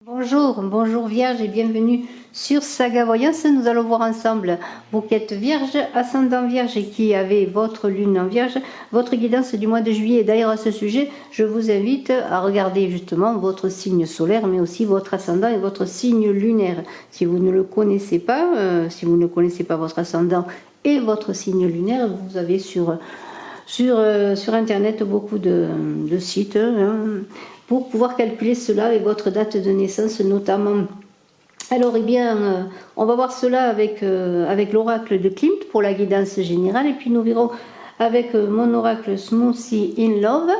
Bonjour, bonjour Vierge et bienvenue sur Saga Voyance. Nous allons voir ensemble vos quêtes Vierge, ascendant Vierge et qui avait votre lune en Vierge, votre guidance du mois de juillet. D'ailleurs à ce sujet, je vous invite à regarder justement votre signe solaire, mais aussi votre ascendant et votre signe lunaire. Si vous ne le connaissez pas, si vous ne connaissez pas votre ascendant et votre signe lunaire, vous avez sur internet beaucoup de sites pour pouvoir calculer cela avec votre date de naissance notamment. Alors on va voir cela avec l'oracle de Klimt pour la guidance générale, et puis nous verrons avec mon oracle Smoothie in Love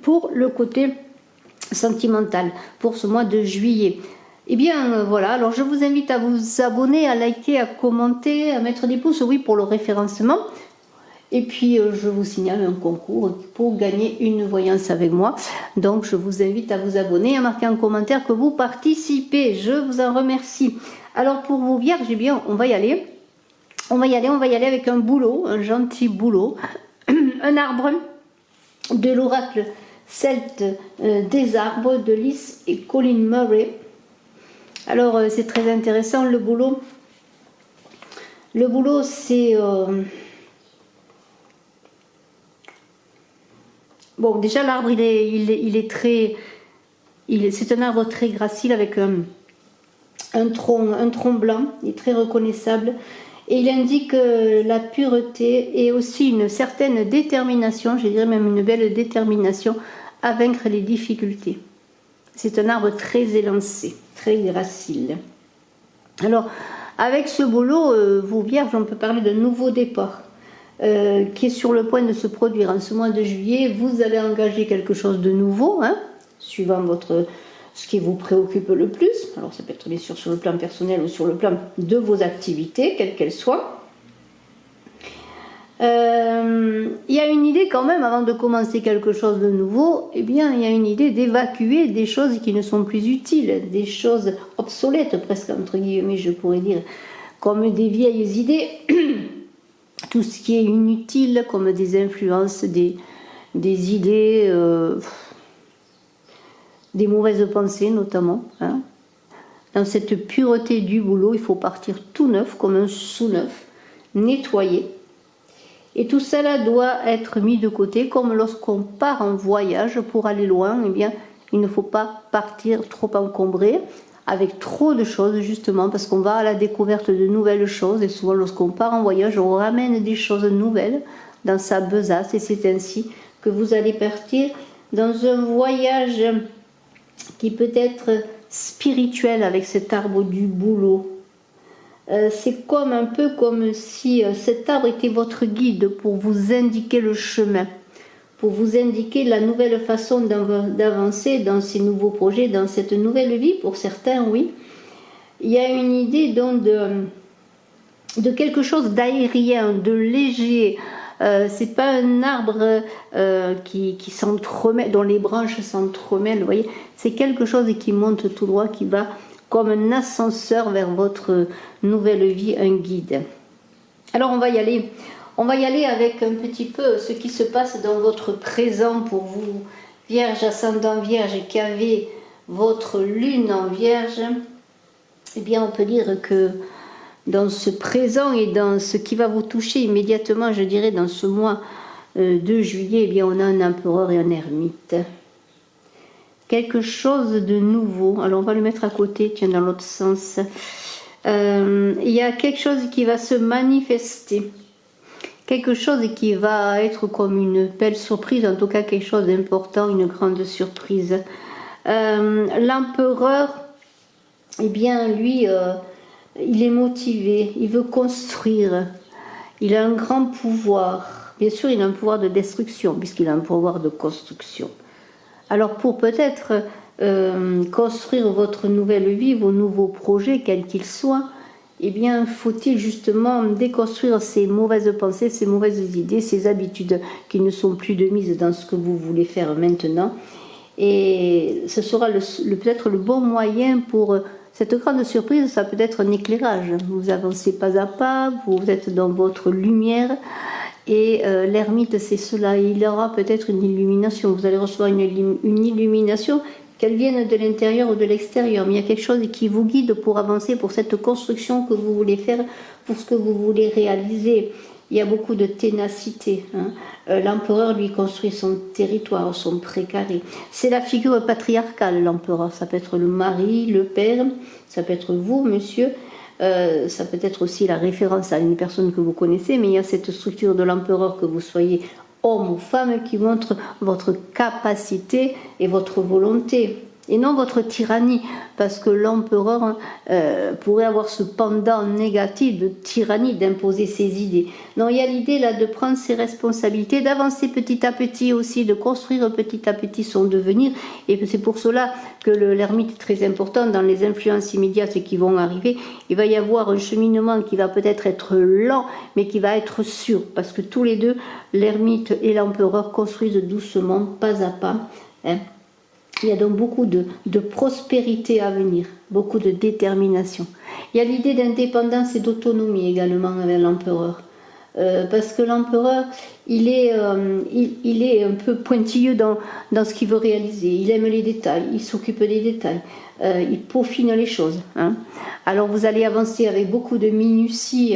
pour le côté sentimental pour ce mois de juillet. Voilà, alors je vous invite à vous abonner, à liker, à commenter, à mettre des pouces, oui, pour le référencement. Et puis je vous signale un concours pour gagner une voyance avec moi. Donc je vous invite à vous abonner, à marquer en commentaire que vous participez. Je vous en remercie. Alors pour vous Vierges, on va y aller. On va y aller avec un bouleau, un gentil bouleau, un arbre de l'oracle celte des arbres de Lys et Colin Murray. Alors c'est très intéressant le bouleau. Le bouleau c'est... Bon, déjà l'arbre c'est un arbre très gracile avec un tronc blanc, il est très reconnaissable et il indique la pureté et aussi une certaine détermination, je dirais même une belle détermination à vaincre les difficultés. C'est un arbre très élancé, très gracile. Alors, avec ce bouleau, vous Vierges, on peut parler d'un nouveau départ. Qui est sur le point de se produire en ce mois de juillet. Vous allez engager quelque chose de nouveau, suivant ce qui vous préoccupe le plus. Alors ça peut être bien sûr sur le plan personnel ou sur le plan de vos activités, quelles qu'elles soient. Il y a une idée quand même, avant de commencer quelque chose de nouveau, il y a une idée d'évacuer des choses qui ne sont plus utiles, des choses obsolètes presque entre guillemets, je pourrais dire, comme des vieilles idées. Tout ce qui est inutile, comme des influences, des idées, des mauvaises pensées notamment. Dans cette pureté du boulot, il faut partir tout neuf, comme un sous-neuf, nettoyé. Et tout cela doit être mis de côté, comme lorsqu'on part en voyage pour aller loin, il ne faut pas partir trop encombré, avec trop de choses justement, parce qu'on va à la découverte de nouvelles choses, et souvent lorsqu'on part en voyage, on ramène des choses nouvelles dans sa besace, et c'est ainsi que vous allez partir dans un voyage qui peut être spirituel avec cet arbre du bouleau. C'est un peu comme si cet arbre était votre guide pour vous indiquer le chemin, pour vous indiquer la nouvelle façon d'avancer dans ces nouveaux projets, dans cette nouvelle vie, pour certains, oui. Il y a une idée donc de quelque chose d'aérien, de léger. C'est pas un arbre qui s'entremêle, dont les branches s'entremêlent, vous voyez. C'est quelque chose qui monte tout droit, qui va comme un ascenseur vers votre nouvelle vie, un guide. Alors on va y aller. On va y aller avec un petit peu ce qui se passe dans votre présent pour vous, Vierge, ascendant Vierge, qui avez votre lune en Vierge. On peut dire que dans ce présent et dans ce qui va vous toucher immédiatement, je dirais dans ce mois de juillet, on a un empereur et un ermite. Quelque chose de nouveau. Alors on va le mettre à côté, tiens, dans l'autre sens. Il y a quelque chose qui va se manifester. Quelque chose qui va être comme une belle surprise, en tout cas quelque chose d'important, une grande surprise. L'empereur, lui, il est motivé, il veut construire, il a un grand pouvoir. Bien sûr, il a un pouvoir de destruction, puisqu'il a un pouvoir de construction. Alors pour peut-être construire votre nouvelle vie, vos nouveaux projets, quels qu'ils soient, faut-il justement déconstruire ces mauvaises pensées, ces mauvaises idées, ces habitudes qui ne sont plus de mise dans ce que vous voulez faire maintenant. Et ce sera peut-être le bon moyen pour cette grande surprise. Ça peut être un éclairage. Vous avancez pas à pas, vous êtes dans votre lumière. Et l'ermite, c'est cela. Il aura peut-être une illumination. Vous allez recevoir une illumination qu'elles viennent de l'intérieur ou de l'extérieur, mais il y a quelque chose qui vous guide pour avancer, pour cette construction que vous voulez faire, pour ce que vous voulez réaliser. Il y a beaucoup de ténacité. Hein. L'empereur, lui, construit son territoire, son précaré. C'est la figure patriarcale, l'empereur. Ça peut être le mari, le père, ça peut être vous, monsieur, ça peut être aussi la référence à une personne que vous connaissez, mais il y a cette structure de l'empereur, que vous soyez homme ou femme, qui montre votre capacité et votre volonté, et non votre tyrannie, parce que l'empereur pourrait avoir ce pendant négatif de tyrannie, d'imposer ses idées. Non, il y a l'idée là de prendre ses responsabilités, d'avancer petit à petit aussi, de construire petit à petit son devenir, et c'est pour cela que l'ermite est très important dans les influences immédiates qui vont arriver. Il va y avoir un cheminement qui va peut-être être lent, mais qui va être sûr, parce que tous les deux, l'ermite et l'empereur, construisent doucement, pas à pas, hein. Il y a donc beaucoup de prospérité à venir, beaucoup de détermination. Il y a l'idée d'indépendance et d'autonomie également avec l'empereur. Parce que l'empereur, il est un peu pointilleux dans ce qu'il veut réaliser. Il aime les détails, il s'occupe des détails, il peaufine les choses. Hein. Alors vous allez avancer avec beaucoup de minutie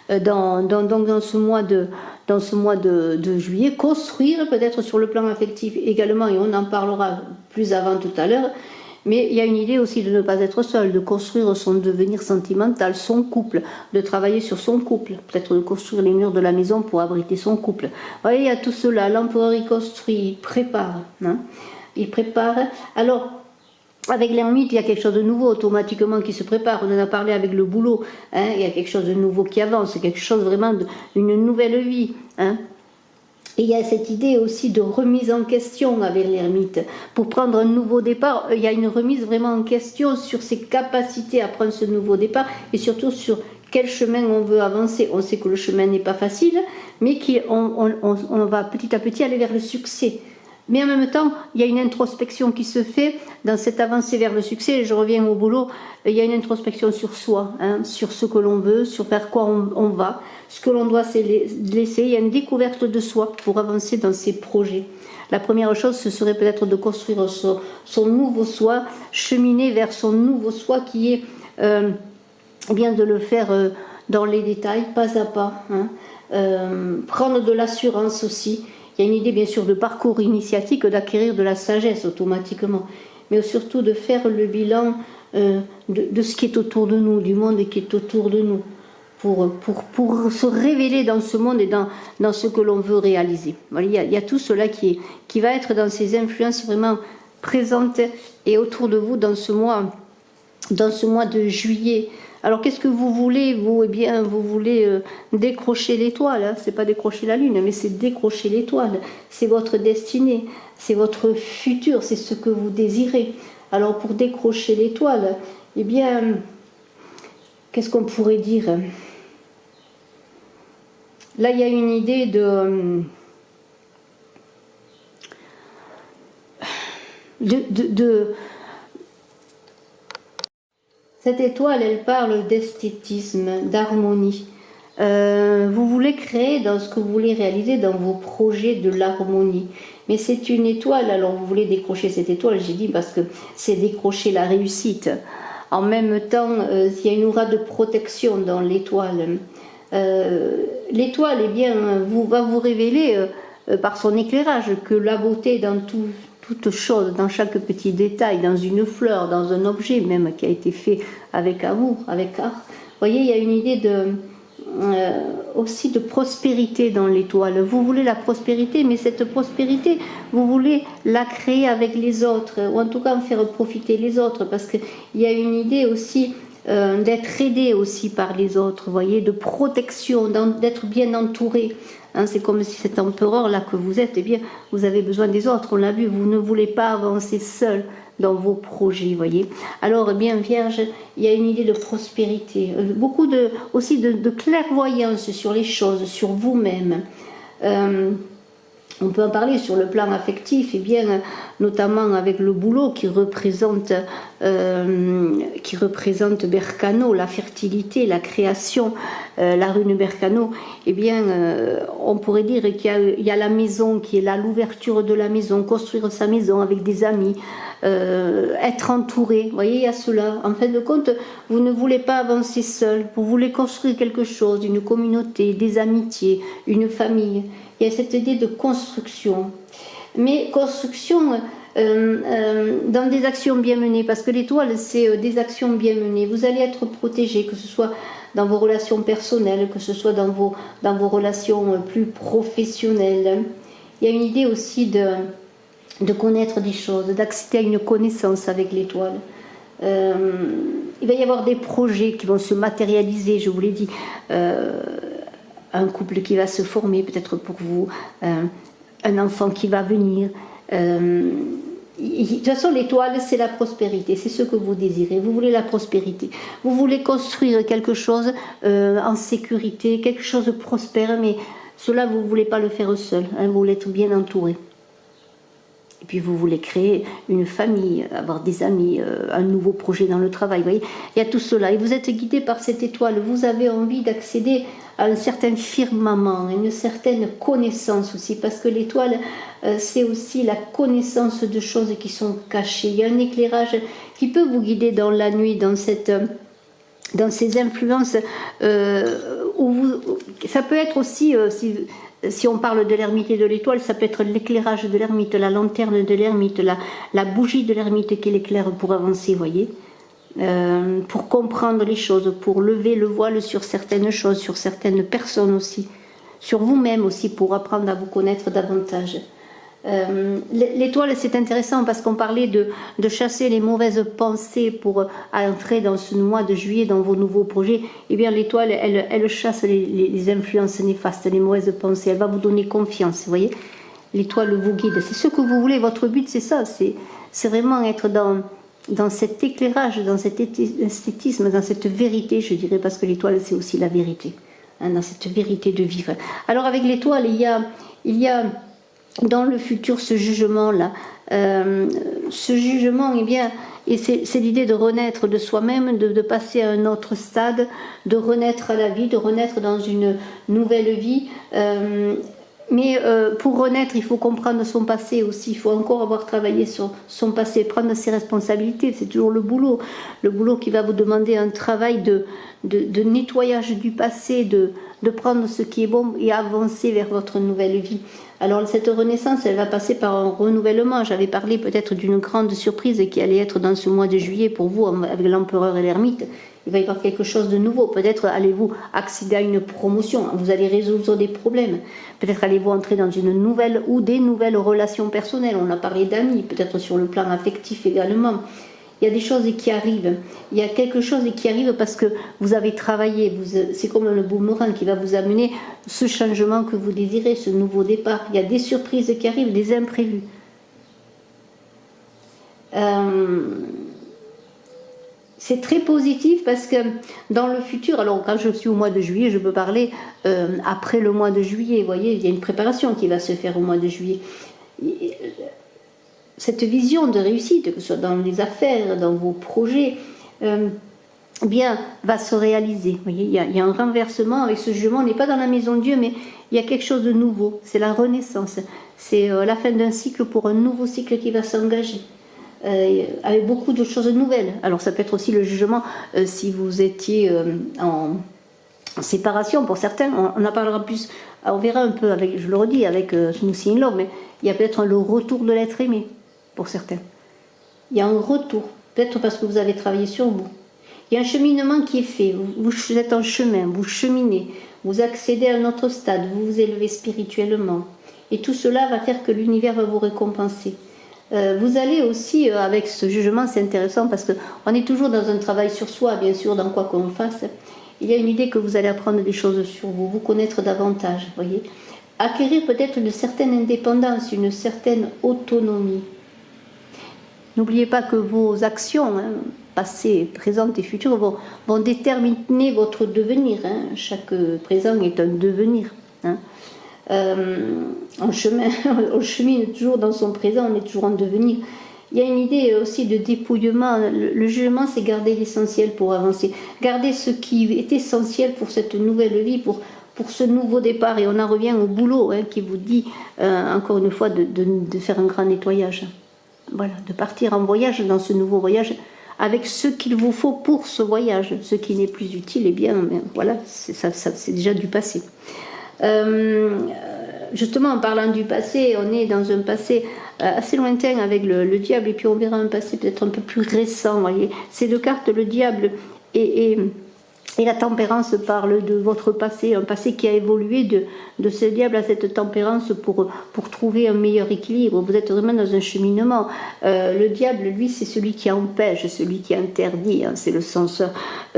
dans ce mois de juillet, construire peut-être sur le plan affectif également, et on en parlera plus avant tout à l'heure, mais il y a une idée aussi de ne pas être seul, de construire son devenir sentimental, son couple, de travailler sur son couple, peut-être de construire les murs de la maison pour abriter son couple. Vous voyez, il y a tout cela, l'empereur il construit, il prépare, hein, il prépare. Alors, avec l'ermite, il y a quelque chose de nouveau automatiquement qui se prépare. On en a parlé avec le boulot. Hein, il y a quelque chose de nouveau qui avance, quelque chose vraiment d'une nouvelle vie. Hein. Et il y a cette idée aussi de remise en question avec l'ermite. Pour prendre un nouveau départ, il y a une remise vraiment en question sur ses capacités à prendre ce nouveau départ et surtout sur quel chemin on veut avancer. On sait que le chemin n'est pas facile, mais on va petit à petit aller vers le succès. Mais en même temps, il y a une introspection qui se fait dans cette avancée vers le succès. Je reviens au boulot, il y a une introspection sur soi, hein, sur ce que l'on veut, sur vers quoi on va, ce que l'on doit laisser. Il y a une découverte de soi pour avancer dans ses projets. La première chose, ce serait peut-être de construire son nouveau soi, cheminer vers son nouveau soi qui est bien de le faire dans les détails, pas à pas. Hein. Prendre de l'assurance aussi. Il y a une idée bien sûr de parcours initiatique, d'acquérir de la sagesse automatiquement, mais surtout de faire le bilan de ce qui est autour de nous, du monde qui est autour de nous, pour se révéler dans ce monde et dans ce que l'on veut réaliser. Voilà, il y a tout cela qui va être dans ces influences vraiment présentes et autour de vous dans ce mois de juillet. Alors qu'est-ce que vous voulez, vous? Eh bien, vous voulez décrocher l'étoile. Hein. C'est pas décrocher la lune, mais c'est décrocher l'étoile. C'est votre destinée, c'est votre futur, c'est ce que vous désirez. Alors pour décrocher l'étoile, eh bien, qu'est-ce qu'on pourrait dire? Là, il y a une idée de cette étoile, elle parle d'esthétisme, d'harmonie. Vous voulez créer dans ce que vous voulez réaliser, dans vos projets, de l'harmonie. Mais c'est une étoile, alors vous voulez décrocher cette étoile, j'ai dit parce que c'est décrocher la réussite. En même temps, il y a une aura de protection dans l'étoile. L'étoile, eh bien, va vous révéler par son éclairage que la beauté dans toute chose, dans chaque petit détail, dans une fleur, dans un objet même qui a été fait avec amour, avec art. Vous voyez, il y a une idée aussi de prospérité dans l'étoile. Vous voulez la prospérité, mais cette prospérité, vous voulez la créer avec les autres, ou en tout cas en faire profiter les autres, parce qu'il y a une idée aussi d'être aidé aussi par les autres, vous voyez, de protection, d'être bien entouré. Hein, c'est comme si cet empereur là que vous êtes, eh bien, vous avez besoin des autres, on l'a vu, vous ne voulez pas avancer seul dans vos projets, vous voyez. Alors, eh bien, Vierge, il y a une idée de prospérité, beaucoup aussi de clairvoyance sur les choses, sur vous-même. On peut en parler sur le plan affectif, et bien notamment avec le boulot qui représente Berkano, la fertilité, la création, la rune Berkano. Eh bien, on pourrait dire qu'il y a la maison qui est là, l'ouverture de la maison, construire sa maison avec des amis, être entouré. Vous voyez, il y a cela. En fin de compte, vous ne voulez pas avancer seul, vous voulez construire quelque chose, une communauté, des amitiés, une famille. Il y a cette idée de construction, mais construction dans des actions bien menées, parce que l'étoile, c'est des actions bien menées. Vous allez être protégé, que ce soit dans vos relations personnelles, que ce soit dans vos relations plus professionnelles. Il y a une idée aussi de connaître des choses, d'accéder à une connaissance avec l'étoile. Il va y avoir des projets qui vont se matérialiser, je vous l'ai dit. Un couple qui va se former, peut-être pour vous, un enfant qui va venir. De toute façon, l'étoile, c'est la prospérité, c'est ce que vous désirez. Vous voulez la prospérité. Vous voulez construire quelque chose en sécurité, quelque chose de prospère, mais cela, vous ne voulez pas le faire seul. Hein, vous voulez être bien entouré. Et puis vous voulez créer une famille, avoir des amis, un nouveau projet dans le travail. Vous voyez, il y a tout cela. Et vous êtes guidé par cette étoile. Vous avez envie d'accéder à un certain firmament, une certaine connaissance aussi. Parce que l'étoile, c'est aussi la connaissance de choses qui sont cachées. Il y a un éclairage qui peut vous guider dans la nuit, dans ces influences. Ça peut être aussi... Si on parle de l'ermite et de l'étoile, ça peut être l'éclairage de l'ermite, la lanterne de l'ermite, la bougie de l'ermite qui l'éclaire pour avancer, voyez, pour comprendre les choses, pour lever le voile sur certaines choses, sur certaines personnes aussi, sur vous-même aussi, pour apprendre à vous connaître davantage. L'étoile, c'est intéressant parce qu'on parlait de chasser les mauvaises pensées pour entrer dans ce mois de juillet dans vos nouveaux projets. Eh bien, l'étoile, elle chasse les influences néfastes, les mauvaises pensées. Elle va vous donner confiance, vous voyez. L'étoile vous guide. C'est ce que vous voulez. Votre but, c'est ça. C'est vraiment être dans cet éclairage, dans cet esthétisme, dans cette vérité, je dirais, parce que l'étoile, c'est aussi la vérité. Hein, dans cette vérité de vivre. Alors, avec l'étoile, il y a dans le futur ce jugement-là. Ce jugement, eh bien, et c'est l'idée de renaître de soi-même, de passer à un autre stade, de renaître à la vie, de renaître dans une nouvelle vie. Mais pour renaître, il faut comprendre son passé aussi. Il faut encore avoir travaillé sur son passé, prendre ses responsabilités. C'est toujours le boulot qui va vous demander un travail de nettoyage du passé, de prendre ce qui est bon et avancer vers votre nouvelle vie. Alors cette renaissance, elle va passer par un renouvellement. J'avais parlé peut-être d'une grande surprise qui allait être dans ce mois de juillet pour vous, avec l'empereur et l'ermite. Il va y avoir quelque chose de nouveau. Peut-être allez-vous accéder à une promotion. Vous allez résoudre des problèmes. Peut-être allez-vous entrer dans une nouvelle ou des nouvelles relations personnelles. On a parlé d'amis, peut-être sur le plan affectif également. Il y a des choses qui arrivent. Il y a quelque chose qui arrive parce que vous avez travaillé. C'est comme le boomerang qui va vous amener ce changement que vous désirez, ce nouveau départ. Il y a des surprises qui arrivent, des imprévus. C'est très positif parce que dans le futur, alors quand je suis au mois de juillet, je peux parler après le mois de juillet. Vous voyez, il y a une préparation qui va se faire au mois de juillet. Cette vision de réussite, que ce soit dans les affaires, dans vos projets, bien, va se réaliser. Vous voyez, il y a un renversement avec ce jugement. On n'est pas dans la maison de Dieu, mais il y a quelque chose de nouveau. C'est la renaissance. C'est la fin d'un cycle pour un nouveau cycle qui va s'engager. Avec beaucoup de choses nouvelles. Alors ça peut être aussi le jugement si vous étiez en séparation pour certains. On en parlera plus. On verra un peu, avec, je le redis, avec Smoothie in Love, mais il y a peut-être le retour de l'être aimé pour certains. Il y a un retour, peut-être parce que vous avez travaillé sur vous. Il y a un cheminement qui est fait. Vous êtes en chemin, vous cheminez, vous accédez à un autre stade, vous vous élevez spirituellement. Et tout cela va faire que l'univers va vous récompenser. Vous allez aussi, avec ce jugement, c'est intéressant parce qu'on est toujours dans un travail sur soi, bien sûr, dans quoi qu'on fasse. Il y a une idée que vous allez apprendre des choses sur vous, vous connaître davantage, voyez. Acquérir peut-être une certaine indépendance, une certaine autonomie. N'oubliez pas que vos actions, passées, présentes et futures, vont déterminer votre devenir. Chaque présent est un devenir. on chemine toujours dans son présent, on est toujours en devenir. Il y a une idée aussi de dépouillement. Le jugement, c'est garder l'essentiel pour avancer. Garder ce qui est essentiel pour cette nouvelle vie, pour ce nouveau départ. Et on en revient au boulot, hein, qui vous dit, encore une fois, de faire un grand nettoyage. Voilà, de partir en voyage, dans ce nouveau voyage, avec ce qu'il vous faut pour ce voyage. Ce qui n'est plus utile, eh bien, voilà, c'est déjà du passé. Justement, en parlant du passé, on est dans un passé assez lointain avec le diable, et puis on verra un passé peut-être un peu plus récent. Voyez. Ces deux cartes, le diable et la tempérance, parlent de votre passé, un passé qui a évolué de ce diable à cette tempérance pour trouver un meilleur équilibre. Vous êtes vraiment dans un cheminement. Le diable, lui, c'est celui qui empêche, celui qui interdit, hein, c'est le censeur.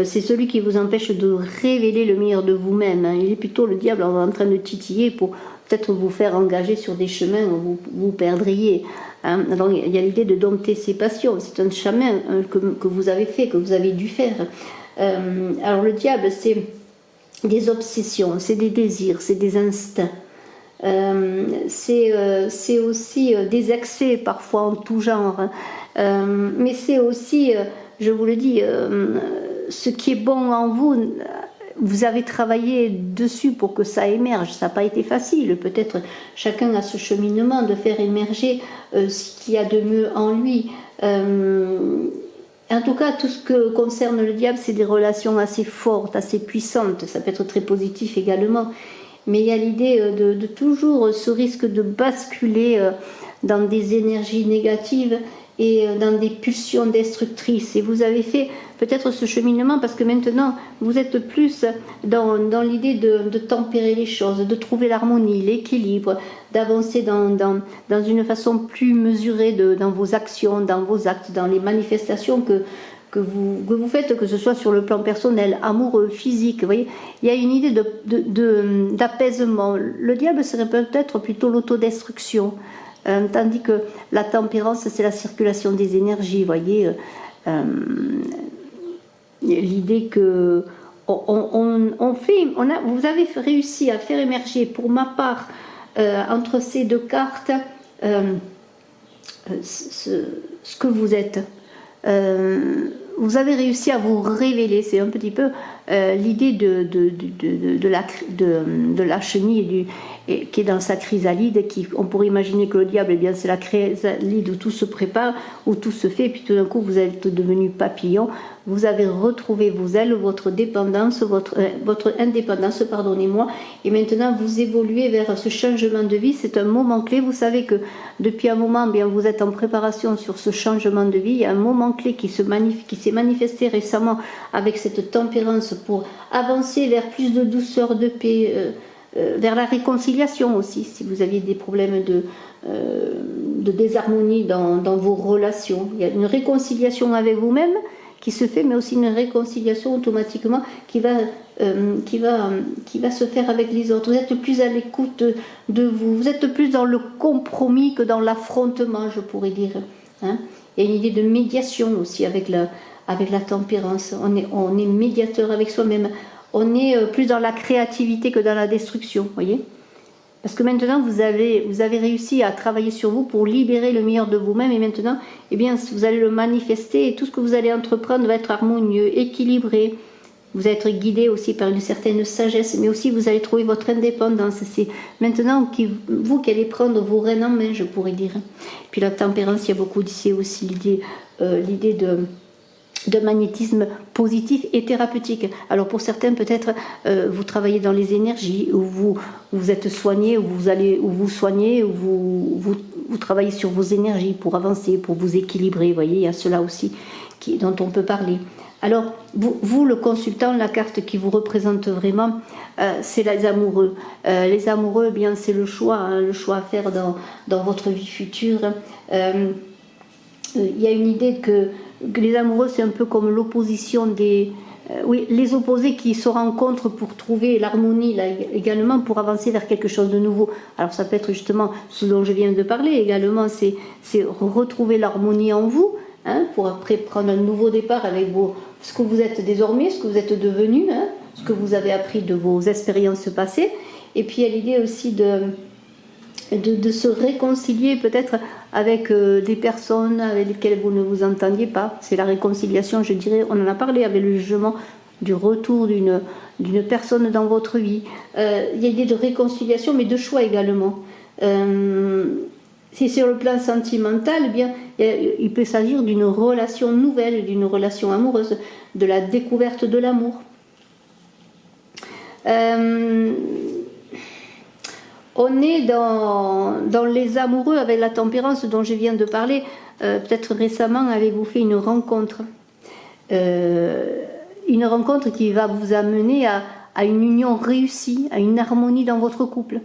C'est celui qui vous empêche de révéler le meilleur de vous-même. Hein. Il est plutôt le diable en train de titiller pour peut-être vous faire engager sur des chemins où vous perdriez. Hein. Alors, il y a l'idée de dompter ses passions. C'est un chemin que vous avez fait, que vous avez dû faire. Alors le diable, c'est des obsessions, c'est des désirs, c'est des instincts. C'est aussi des excès parfois en tout genre. Mais c'est aussi, je vous le dis, ce qui est bon en vous. Vous avez travaillé dessus pour que ça émerge. Ça n'a pas été facile. Peut-être chacun a ce cheminement de faire émerger ce qu'il y a de mieux en lui. En tout cas, tout ce que concerne le diable, c'est des relations assez fortes, assez puissantes. Ça peut être très positif également. Mais il y a l'idée de toujours ce risque de basculer dans des énergies négatives et dans des pulsions destructrices. Et vous avez fait peut-être ce cheminement parce que maintenant, vous êtes plus dans l'idée de tempérer les choses, de trouver l'harmonie, l'équilibre, d'avancer dans une façon plus mesurée dans vos actions, dans vos actes, dans les manifestations que vous faites, que ce soit sur le plan personnel, amoureux, physique. Vous voyez, il y a une idée d'apaisement. Le diable serait peut-être plutôt l'autodestruction. Tandis que la tempérance, c'est la circulation des énergies, vous voyez, l'idée que vous avez réussi à faire émerger, pour ma part, entre ces deux cartes, ce que vous êtes. Vous avez réussi à vous révéler, c'est un petit peu l'idée de la chenille qui est dans sa chrysalide, on pourrait imaginer que le diable, eh bien, c'est la chrysalide où tout se prépare, où tout se fait, et puis tout d'un coup vous êtes devenu papillon, vous avez retrouvé vos ailes, votre dépendance, votre indépendance, pardonnez-moi, et maintenant vous évoluez vers ce changement de vie. C'est un moment clé. Vous savez que depuis un moment, eh bien, vous êtes en préparation sur ce changement de vie. Il y a un moment clé qui s'est manifesté récemment avec cette tempérance pour avancer vers plus de douceur, de paix, vers la réconciliation aussi, si vous aviez des problèmes de désharmonie dans vos relations. Il y a une réconciliation avec vous-même qui se fait, mais aussi une réconciliation automatiquement qui va se faire avec les autres. Vous êtes plus à l'écoute de vous. Vous êtes plus dans le compromis que dans l'affrontement, je pourrais dire. Hein. Il y a une idée de médiation aussi avec la tempérance. On est médiateur avec soi-même. On est plus dans la créativité que dans la destruction, voyez. Parce que maintenant, vous avez réussi à travailler sur vous pour libérer le meilleur de vous-même. Et maintenant, eh bien, vous allez le manifester et tout ce que vous allez entreprendre va être harmonieux, équilibré. Vous allez être guidé aussi par une certaine sagesse, mais aussi vous allez trouver votre indépendance. C'est maintenant vous qui allez prendre vos rênes en main, je pourrais dire. Puis la tempérance, il y a beaucoup d'ici aussi l'idée de magnétisme positif et thérapeutique. Alors pour certains peut-être vous travaillez dans les énergies, ou vous êtes soigné, ou vous soignez, ou vous travaillez sur vos énergies pour avancer, pour vous équilibrer. Vous voyez, il y a cela aussi dont on peut parler. Alors vous le consultant, la carte qui vous représente vraiment, c'est les amoureux. Les amoureux, eh bien c'est le choix à faire dans votre vie future. Il y a une idée que les amoureux, c'est un peu comme l'opposition les opposés qui se rencontrent pour trouver l'harmonie là, également, pour avancer vers quelque chose de nouveau. Alors ça peut être justement ce dont je viens de parler également, c'est retrouver l'harmonie en vous, hein, pour après prendre un nouveau départ avec ce que vous êtes désormais, ce que vous êtes devenu, hein, ce que vous avez appris de vos expériences passées. Et puis il y a l'idée aussi de se réconcilier peut-être avec des personnes avec lesquelles vous ne vous entendiez pas. C'est la réconciliation, je dirais, on en a parlé avec le jugement du retour d'une personne dans votre vie. Il y a l'idée de réconciliation, mais de choix également. Si sur le plan sentimental, eh bien, il peut s'agir d'une relation nouvelle, d'une relation amoureuse, de la découverte de l'amour. On est dans les amoureux avec la tempérance dont je viens de parler. Peut-être récemment avez-vous fait une rencontre. Une rencontre qui va vous amener à une union réussie, à une harmonie dans votre couple.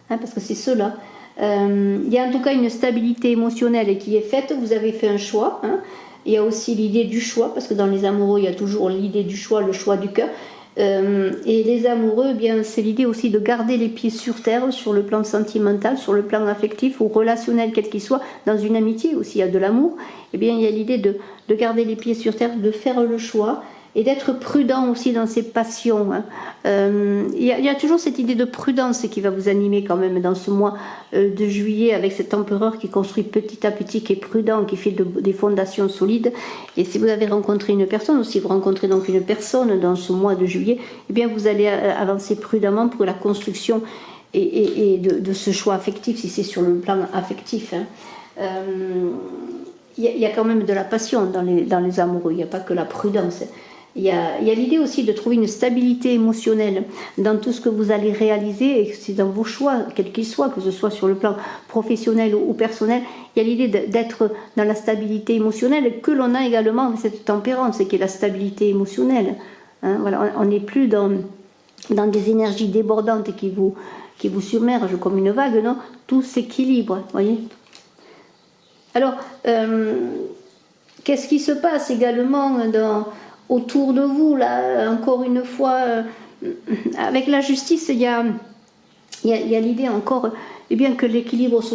Hein, parce que c'est cela. Il y a en tout cas une stabilité émotionnelle qui est faite, vous avez fait un choix. Hein. Il y a aussi l'idée du choix, parce que dans les amoureux, il y a toujours l'idée du choix, le choix du cœur. Et les amoureux, eh bien, c'est l'idée aussi de garder les pieds sur terre, sur le plan sentimental, sur le plan affectif ou relationnel, quel qu'il soit, dans une amitié aussi, il y a de l'amour. Eh bien, il y a l'idée de garder les pieds sur terre, de faire le choix, et d'être prudent aussi dans ses passions. Hein. Il y a toujours cette idée de prudence qui va vous animer quand même dans ce mois de juillet, avec cet empereur qui construit petit à petit, qui est prudent, qui fait des fondations solides. Et si vous avez rencontré une personne, ou si vous rencontrez donc une personne dans ce mois de juillet, eh bien vous allez avancer prudemment pour la construction et de ce choix affectif, si c'est sur le plan affectif. Hein. Il y a quand même de la passion dans les amoureux, il n'y a pas que la prudence. Il y a l'idée aussi de trouver une stabilité émotionnelle dans tout ce que vous allez réaliser, et c'est dans vos choix, quels qu'ils soient, que ce soit sur le plan professionnel ou personnel. Il y a l'idée d'être dans la stabilité émotionnelle que l'on a également avec cette tempérance, qui est la stabilité émotionnelle. Hein, voilà, on n'est plus dans des énergies débordantes qui vous submergent comme une vague, non, tout s'équilibre, voyez. Alors, qu'est-ce qui se passe également autour de vous, là, encore une fois, avec la justice, il y a l'idée encore, eh bien, que l'équilibre se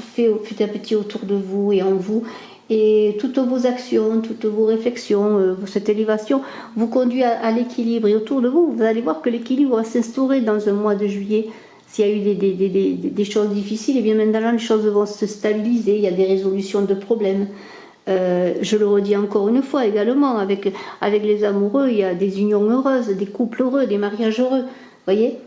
fait petit à petit autour de vous et en vous, et toutes vos actions, toutes vos réflexions, cette élévation vous conduit à l'équilibre, et autour de vous, vous allez voir que l'équilibre va s'instaurer dans un mois de juillet. S'il y a eu des choses difficiles, eh bien maintenant les choses vont se stabiliser, il y a des résolutions de problèmes. Je le redis encore une fois également, avec les amoureux, il y a des unions heureuses, des couples heureux, des mariages heureux. Vous voyez,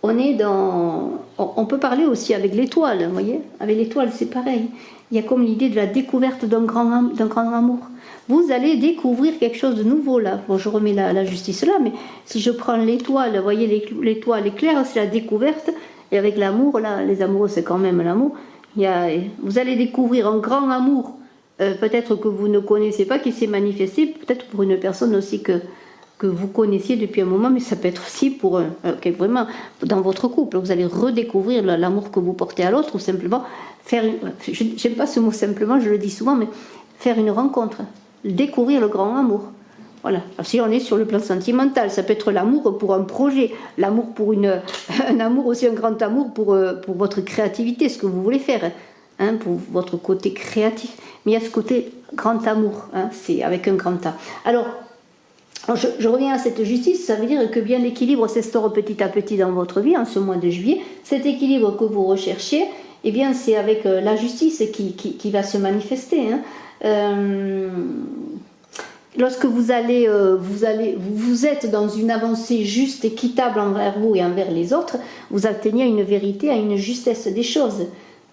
on peut parler aussi avec l'étoile, vous voyez. Avec l'étoile, c'est pareil. Il y a comme l'idée de la découverte d'un grand amour. Vous allez découvrir quelque chose de nouveau là. Bon, je remets la justice là, mais si je prends l'étoile, vous voyez, l'étoile éclair, c'est la découverte. Et avec l'amour, là, les amoureux, c'est quand même l'amour. Vous allez découvrir un grand amour, peut-être que vous ne connaissez pas, qui s'est manifesté, peut-être pour une personne aussi que vous connaissiez depuis un moment, mais ça peut être aussi pour vraiment dans votre couple. Vous allez redécouvrir l'amour que vous portez à l'autre, ou simplement faire j'aime pas ce mot simplement, je le dis souvent, mais faire une rencontre, découvrir le grand amour. Voilà. Alors, si on est sur le plan sentimental, ça peut être l'amour pour un projet, l'amour pour un amour aussi, un grand amour pour votre créativité, ce que vous voulez faire, hein, pour votre côté créatif. Mais il y a ce côté grand amour, hein, c'est avec un grand A. Alors je reviens à cette justice, ça veut dire que bien l'équilibre s'instaure petit à petit dans votre vie en ce mois de juillet. Cet équilibre que vous recherchez, eh bien c'est avec la justice qui va se manifester. Hein. Lorsque vous êtes dans une avancée juste, équitable envers vous et envers les autres, vous atteignez à une vérité, à une justesse des choses.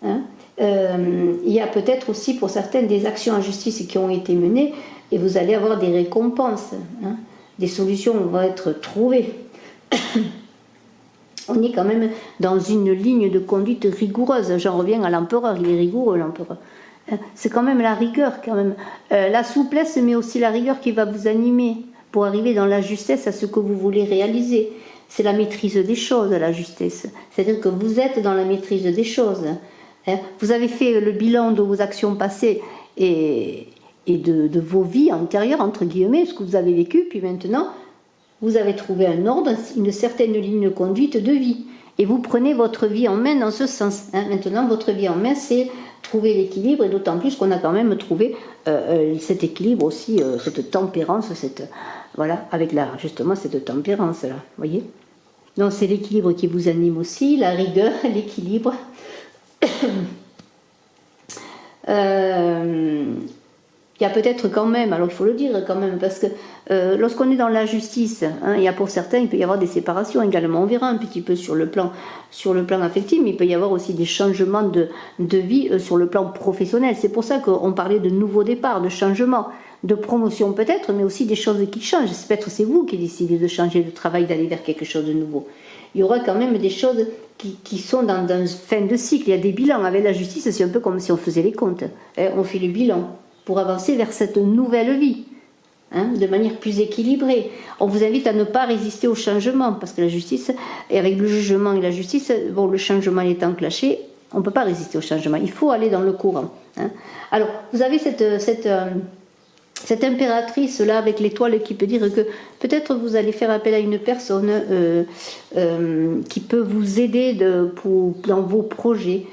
Hein. Il y a peut-être aussi pour certaines des actions en justice qui ont été menées, et vous allez avoir des récompenses. Hein. Des solutions vont être trouvées. On est quand même dans une ligne de conduite rigoureuse. J'en reviens à l'empereur, il est rigoureux l'empereur. C'est quand même la rigueur, quand même. La souplesse, mais aussi la rigueur qui va vous animer pour arriver dans la justesse à ce que vous voulez réaliser. C'est la maîtrise des choses, la justesse. C'est-à-dire que vous êtes dans la maîtrise des choses. Vous avez fait le bilan de vos actions passées et de vos vies antérieures, entre guillemets, ce que vous avez vécu, puis maintenant, vous avez trouvé un ordre, une certaine ligne de conduite de vie. Et vous prenez votre vie en main dans ce sens. Maintenant, votre vie en main, c'est trouver l'équilibre, et d'autant plus qu'on a quand même trouvé cet équilibre aussi, cette tempérance, voilà, avec justement cette tempérance-là, vous voyez. Donc c'est l'équilibre qui vous anime aussi, la rigueur, l'équilibre. Il y a peut-être quand même, alors il faut le dire quand même, parce que lorsqu'on est dans la justice, hein, il y a pour certains, il peut y avoir des séparations également. On verra un petit peu sur le plan affectif, mais il peut y avoir aussi des changements de vie sur le plan professionnel. C'est pour ça qu'on parlait de nouveau départ, de changement, de promotion peut-être, mais aussi des choses qui changent. Peut-être c'est vous qui décidez de changer de travail, d'aller vers quelque chose de nouveau. Il y aura quand même des choses qui sont dans une fin de cycle. Il y a des bilans. Avec la justice, c'est un peu comme si on faisait les comptes. Hein, on fait le bilan pour avancer vers cette nouvelle vie, hein, de manière plus équilibrée. On vous invite à ne pas résister au changement, parce que la justice, et avec le jugement et la justice, bon, le changement est enclenché, on ne peut pas résister au changement, il faut aller dans le courant. Hein. Alors, vous avez cette impératrice-là avec l'étoile qui peut dire que peut-être vous allez faire appel à une personne qui peut vous aider dans vos projets.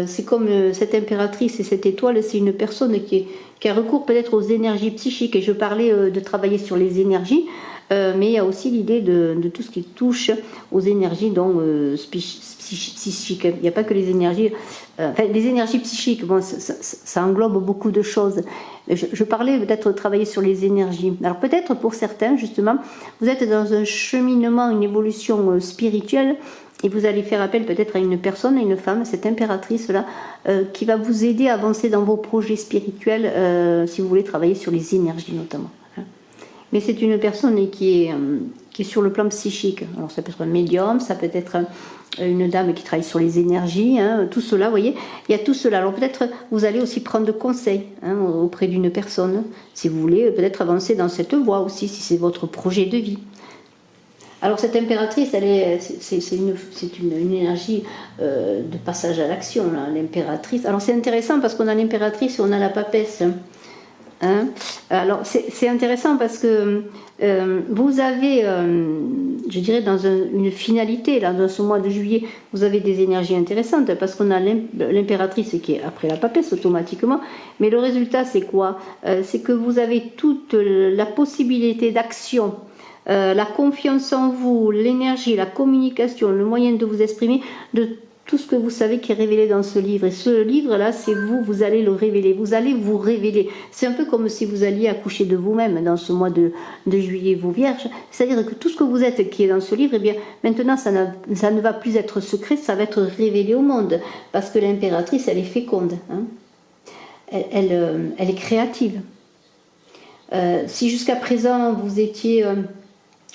C'est comme cette impératrice et cette étoile, c'est une personne qui a recours peut-être aux énergies psychiques. Et je parlais de travailler sur les énergies, mais il y a aussi l'idée de tout ce qui touche aux énergies psychiques. Il n'y a pas que les énergies... les énergies psychiques, bon, ça englobe beaucoup de choses. Je parlais peut-être de travailler sur les énergies. Alors peut-être pour certains, justement, vous êtes dans un cheminement, une évolution spirituelle, et vous allez faire appel peut-être à une personne, à une femme, cette impératrice-là, qui va vous aider à avancer dans vos projets spirituels, si vous voulez travailler sur les énergies notamment. Mais c'est une personne qui est sur le plan psychique. Alors ça peut être un médium, ça peut être une dame qui travaille sur les énergies, hein, tout cela, vous voyez, il y a tout cela. Alors peut-être vous allez aussi prendre conseil auprès d'une personne, si vous voulez peut-être avancer dans cette voie aussi, si c'est votre projet de vie. Alors cette impératrice, c'est une énergie de passage à l'action, l'impératrice. Alors c'est intéressant parce qu'on a l'impératrice et on a la papesse. Hein. Alors c'est intéressant parce que vous avez, je dirais, dans une finalité, là, dans ce mois de juillet, vous avez des énergies intéressantes parce qu'on a l'impératrice qui est après la papesse automatiquement, mais le résultat c'est quoi? C'est que vous avez toute la possibilité d'action, la confiance en vous, l'énergie, la communication, le moyen de vous exprimer, de tout ce que vous savez qui est révélé dans ce livre. Et ce livre-là, c'est vous allez le révéler, vous allez vous révéler. C'est un peu comme si vous alliez accoucher de vous-même dans ce mois de juillet, vous vierges. C'est-à-dire que tout ce que vous êtes qui est dans ce livre, eh bien, maintenant, ça ne va plus être secret, ça va être révélé au monde. Parce que l'impératrice, elle est féconde. Hein. Elle est créative. Si jusqu'à présent, vous étiez...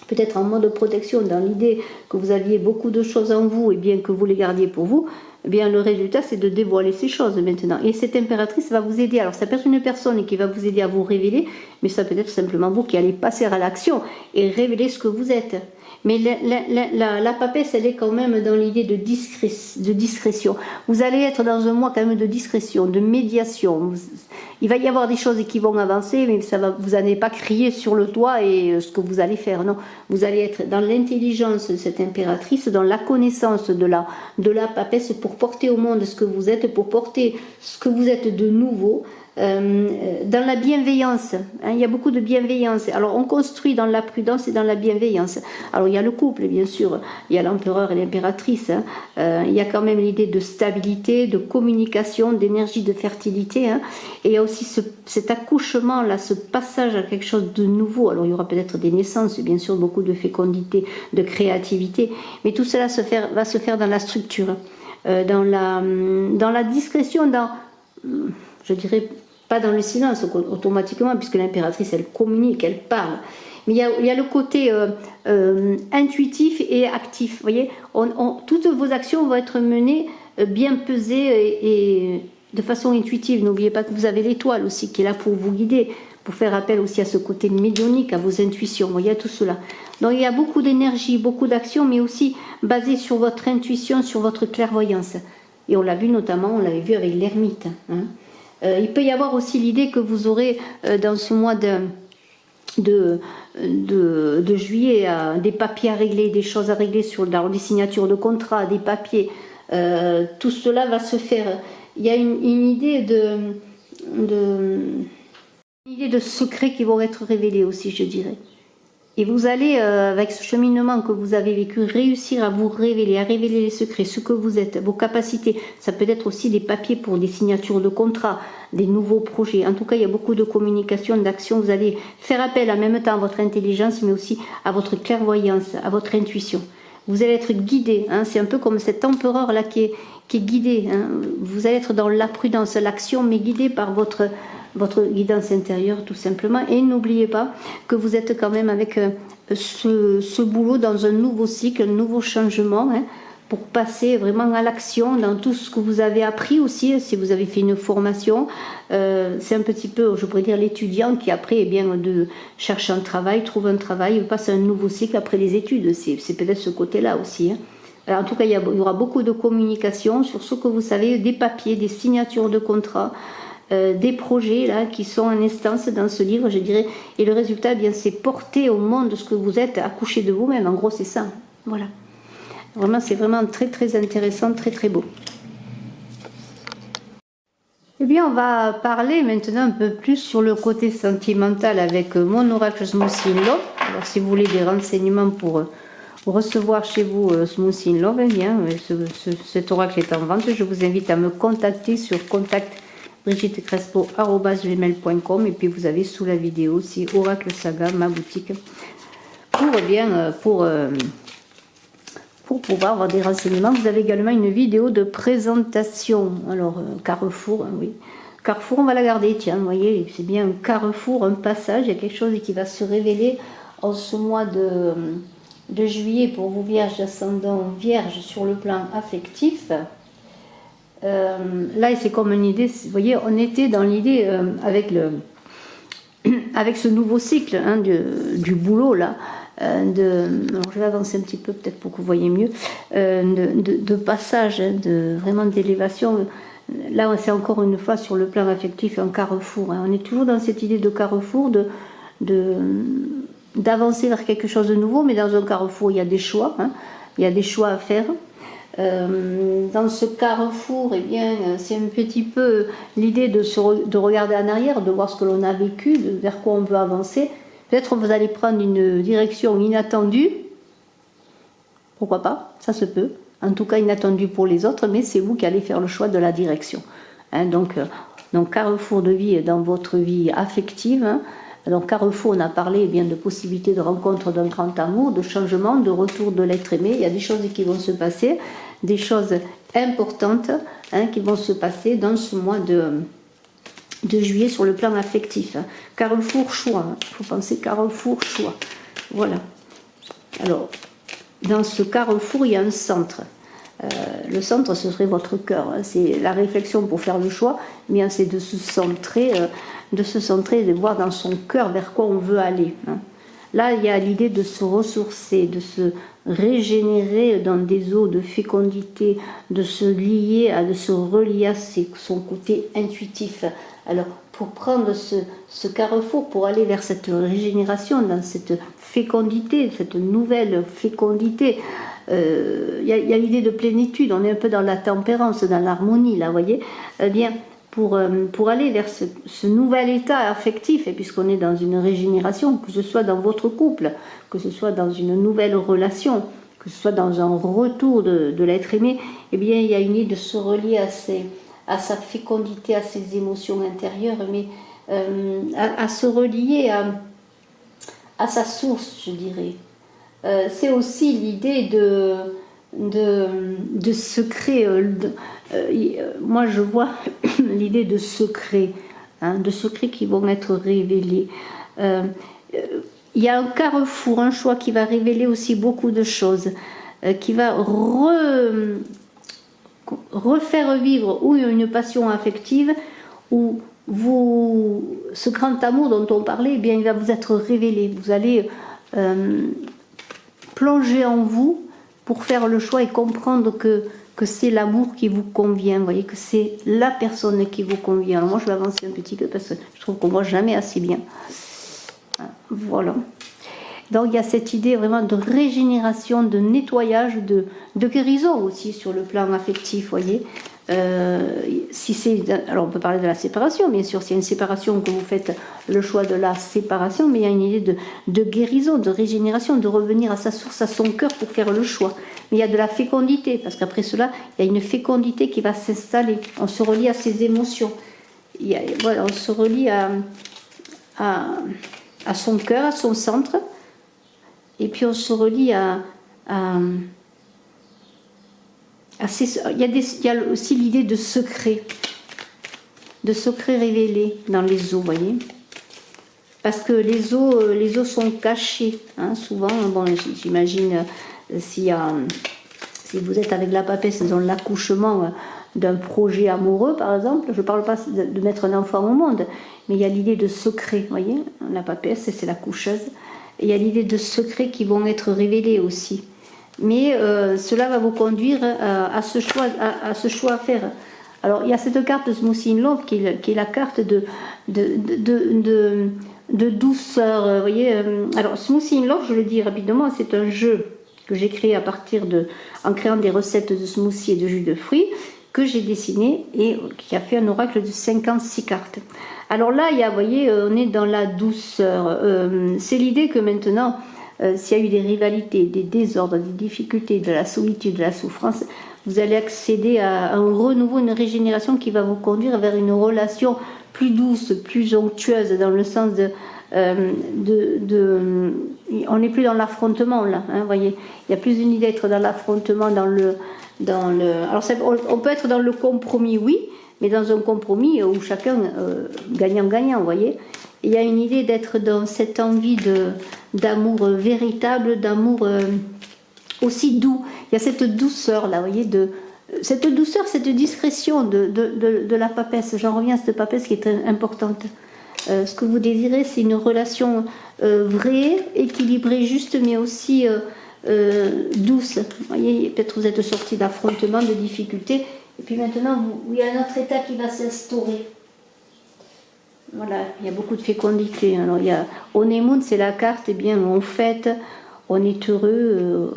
peut-être en mode protection, dans l'idée que vous aviez beaucoup de choses en vous et bien que vous les gardiez pour vous, eh bien le résultat c'est de dévoiler ces choses maintenant. Et cette impératrice va vous aider. Alors ça peut être une personne qui va vous aider à vous révéler, mais ça peut être simplement vous qui allez passer à l'action et révéler ce que vous êtes. Mais la papesse, elle est quand même dans l'idée de discrétion. Vous allez être dans un mois quand même de discrétion, de médiation. Il va y avoir des choses qui vont avancer, mais vous n'allez pas crier sur le toit et ce que vous allez faire. Non, vous allez être dans l'intelligence de cette impératrice, dans la connaissance de la papesse pour porter au monde ce que vous êtes, pour porter ce que vous êtes de nouveau. Dans la bienveillance, hein, il y a beaucoup de bienveillance. Alors on construit dans la prudence et dans la bienveillance. Alors il y a le couple bien sûr, il y a l'empereur et l'impératrice, hein. Il y a quand même l'idée de stabilité, de communication, d'énergie, de fertilité, hein. Et il y a aussi cet accouchement là, ce passage à quelque chose de nouveau. Alors il y aura peut-être des naissances, bien sûr, beaucoup de fécondité, de créativité, mais tout cela va se faire dans la structure, dans la discrétion, je dirais pas dans le silence automatiquement, puisque l'impératrice elle communique, elle parle. Mais il y a le côté intuitif et actif. Vous voyez, toutes vos actions vont être menées bien pesées et de façon intuitive. N'oubliez pas que vous avez l'étoile aussi qui est là pour vous guider, pour faire appel aussi à ce côté médiumnique, à vos intuitions. Vous voyez, tout cela. Donc il y a beaucoup d'énergie, beaucoup d'actions, mais aussi basées sur votre intuition, sur votre clairvoyance. Et on l'a vu notamment, on l'avait vu avec l'ermite. Hein. Il peut y avoir aussi l'idée que vous aurez dans ce mois de juillet des papiers à régler, des choses à régler des signatures de contrats, des papiers. Tout cela va se faire. il y a une idée une idée de secrets qui vont être révélés aussi, je dirais. Et vous allez, avec ce cheminement que vous avez vécu, réussir à vous révéler, à révéler les secrets, ce que vous êtes, vos capacités. Ça peut être aussi des papiers pour des signatures de contrats, des nouveaux projets. En tout cas, il y a beaucoup de communication, d'action. Vous allez faire appel en même temps à votre intelligence, mais aussi à votre clairvoyance, à votre intuition. Vous allez être guidé. Hein, c'est un peu comme cet empereur-là qui est guidé. Hein. Vous allez être dans la prudence, l'action, mais guidé par votre guidance intérieure tout simplement. Et n'oubliez pas que vous êtes quand même avec ce boulot dans un nouveau cycle, un nouveau changement, hein, pour passer vraiment à l'action dans tout ce que vous avez appris aussi, si vous avez fait une formation. C'est un petit peu, je pourrais dire, l'étudiant qui après, eh bien, cherche un travail, trouve un travail, passe à un nouveau cycle après les études. C'est peut-être ce côté-là aussi. Hein. Alors, en tout cas, il y aura beaucoup de communication sur ce que vous savez, des papiers, des signatures de contrats, des projets là qui sont en instance dans ce livre, je dirais, et le résultat, eh bien, c'est porter au monde ce que vous êtes, accoucher de vous-même. En gros, c'est ça. Voilà. Vraiment, c'est vraiment très très intéressant, très très beau. Eh bien, on va parler maintenant un peu plus sur le côté sentimental avec mon oracle Smooth in Love. Alors, si vous voulez des renseignements pour recevoir chez vous Smooth in Love, eh bien, cet oracle est en vente. Je vous invite à me contacter sur contact@brigittekrespo@gmail.com, et puis vous avez sous la vidéo aussi Oracle Saga, ma boutique, pour pouvoir avoir des renseignements. Vous avez également une vidéo de présentation. Alors, Carrefour, hein, oui. Carrefour, on va la garder, tiens, vous voyez, c'est bien un carrefour, un passage, il y a quelque chose qui va se révéler en ce mois de juillet pour vous, vierges, ascendant vierge, sur le plan affectif. Là, c'est comme une idée, vous voyez, on était dans l'idée avec ce nouveau cycle, hein, du boulot, là, alors je vais avancer un petit peu peut-être pour que vous voyez mieux, de passage, hein, vraiment d'élévation. Là, c'est encore une fois sur le plan affectif un carrefour. Hein. On est toujours dans cette idée de carrefour, d'avancer vers quelque chose de nouveau, mais dans un carrefour, il y a des choix. Hein. Il y a des choix à faire. Dans ce carrefour, eh bien, c'est un petit peu l'idée de regarder en arrière, de voir ce que l'on a vécu, vers quoi on veut avancer. Peut-être que vous allez prendre une direction inattendue. Pourquoi pas? Ça se peut. En tout cas, inattendue pour les autres, mais c'est vous qui allez faire le choix de la direction. Hein, donc, carrefour de vie dans votre vie affective. Hein. Donc, carrefour, on a parlé eh bien, de possibilités de rencontre d'un grand amour, de changement, de retour de l'être aimé. Il y a des choses qui vont se passer, des choses importantes, hein, qui vont se passer dans ce mois de juillet sur le plan affectif. Carrefour choix, il faut penser carrefour choix. Voilà. Alors, dans ce carrefour, il y a un centre. Le centre, ce serait votre cœur. C'est la réflexion pour faire le choix, mais c'est de se centrer, de voir dans son cœur vers quoi on veut aller. Hein. Là, il y a l'idée de se ressourcer, de se régénérer dans des eaux de fécondité, de se relier à son côté intuitif. Alors, pour prendre ce carrefour, pour aller vers cette régénération, dans cette fécondité, cette nouvelle fécondité, il y a l'idée de plénitude, on est un peu dans la tempérance, dans l'harmonie, là, vous voyez. Eh bien, pour aller vers ce nouvel état affectif, et puisqu'on est dans une régénération, que ce soit dans votre couple, que ce soit dans une nouvelle relation, que ce soit dans un retour de l'être aimé, eh bien, il y a une idée de se relier à sa fécondité, à ses émotions intérieures, mais à se relier à sa source, je dirais. C'est aussi l'idée de secret. Moi, je vois l'idée de secret, hein, de secrets qui vont être révélés. Il y a un carrefour, un choix qui va révéler aussi beaucoup de choses, qui va refaire vivre ou une passion affective, ou ce grand amour dont on parlait, eh bien, il va vous être révélé. Vous allez plonger en vous pour faire le choix et comprendre que c'est l'amour qui vous convient, vous voyez, que c'est la personne qui vous convient. Alors moi, je vais avancer un petit peu parce que je trouve qu'on ne voit jamais assez bien. Voilà. Donc il y a cette idée vraiment de régénération, de nettoyage, de guérison aussi sur le plan affectif, vous voyez. Si c'est, alors on peut parler de la séparation, bien sûr, s'il y a une séparation que vous faites le choix de la séparation, mais il y a une idée de guérison, de régénération, de revenir à sa source, à son cœur pour faire le choix. Mais il y a de la fécondité, parce qu'après cela, il y a une fécondité qui va s'installer. On se relie à ses émotions. Voilà, on se relie à son cœur, à son centre, et puis on se relie il y a aussi l'idée de secret révélé dans les eaux, voyez, parce que les eaux sont cachées, hein, souvent. Bon, j'imagine si vous êtes avec la papesse dans l'accouchement d'un projet amoureux, par exemple, je ne parle pas de mettre un enfant au monde, mais il y a l'idée de secret, voyez, la papesse, c'est la coucheuse, et il y a l'idée de secrets qui vont être révélés aussi. Mais cela va vous conduire à ce choix à faire. Alors il y a cette carte de Smoothie in Love qui est la carte de douceur. Vous voyez, alors Smoothie in Love, je le dis rapidement, c'est un jeu que j'ai créé en créant des recettes de smoothie et de jus de fruits que j'ai dessiné et qui a fait un oracle de 56 cartes. Alors là, vous voyez, on est dans la douceur. C'est l'idée que maintenant, s'il y a eu des rivalités, des désordres, des difficultés, de la solitude, de la souffrance, vous allez accéder à un renouveau, une régénération qui va vous conduire vers une relation plus douce, plus onctueuse, dans le sens on n'est plus dans l'affrontement là, hein, voyez. Il y a plus une idée d'être dans l'affrontement, alors on peut être dans le compromis, oui, mais dans un compromis où chacun gagnant-gagnant, vous voyez. Il y a une idée d'être dans cette envie d'amour véritable, d'amour aussi doux. Il y a cette douceur là, vous voyez, cette douceur, cette discrétion de la papesse. J'en reviens à cette papesse qui est très importante. Ce que vous désirez, c'est une relation vraie, équilibrée, juste, mais aussi douce. Vous voyez, peut-être vous êtes sorti d'affrontements, de difficultés, et puis maintenant, il y a un autre état qui va s'instaurer. Voilà, il y a beaucoup de fécondité. Alors, il y a Honeymoon, c'est la carte, eh bien, on fête, on est heureux.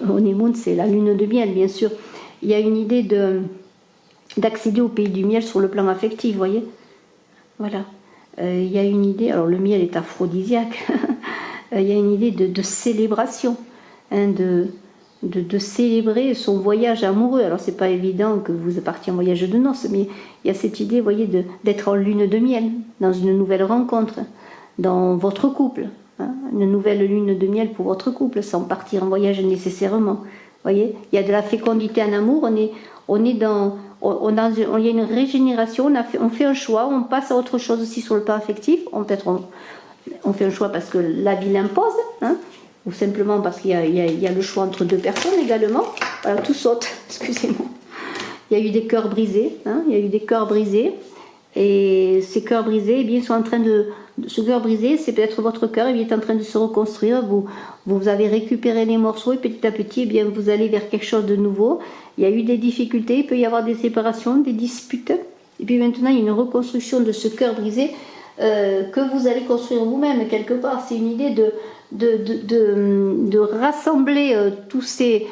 Honeymoon, c'est la lune de miel, bien sûr. Il y a une idée d'accéder au pays du miel sur le plan affectif, vous voyez. Voilà. Il y a une idée, alors le miel est aphrodisiaque, il y a une idée de célébration, hein, de célébrer son voyage amoureux. Alors c'est pas évident que vous partiez en voyage de noces, mais il y a cette idée, vous voyez, d'être en lune de miel, dans une nouvelle rencontre, dans votre couple, hein, une nouvelle lune de miel pour votre couple, sans partir en voyage nécessairement. Vous voyez, il y a de la fécondité en amour, il y a une régénération, on fait un choix, on passe à autre chose aussi sur le plan affectif, on fait un choix parce que la vie l'impose, hein, ou simplement parce qu'il y a le choix entre deux personnes également. Voilà, tout saute, excusez-moi. Il y a eu des cœurs brisés, hein, et ces cœurs brisés, eh bien, ils sont en train ce cœur brisé, c'est peut-être votre cœur, il est en train de se reconstruire, vous avez récupéré les morceaux, et petit à petit, eh bien, vous allez vers quelque chose de nouveau. Il y a eu des difficultés, il peut y avoir des séparations, des disputes, et puis maintenant, il y a une reconstruction de ce cœur brisé que vous allez construire vous-même, quelque part. C'est une idée de rassembler toutes ces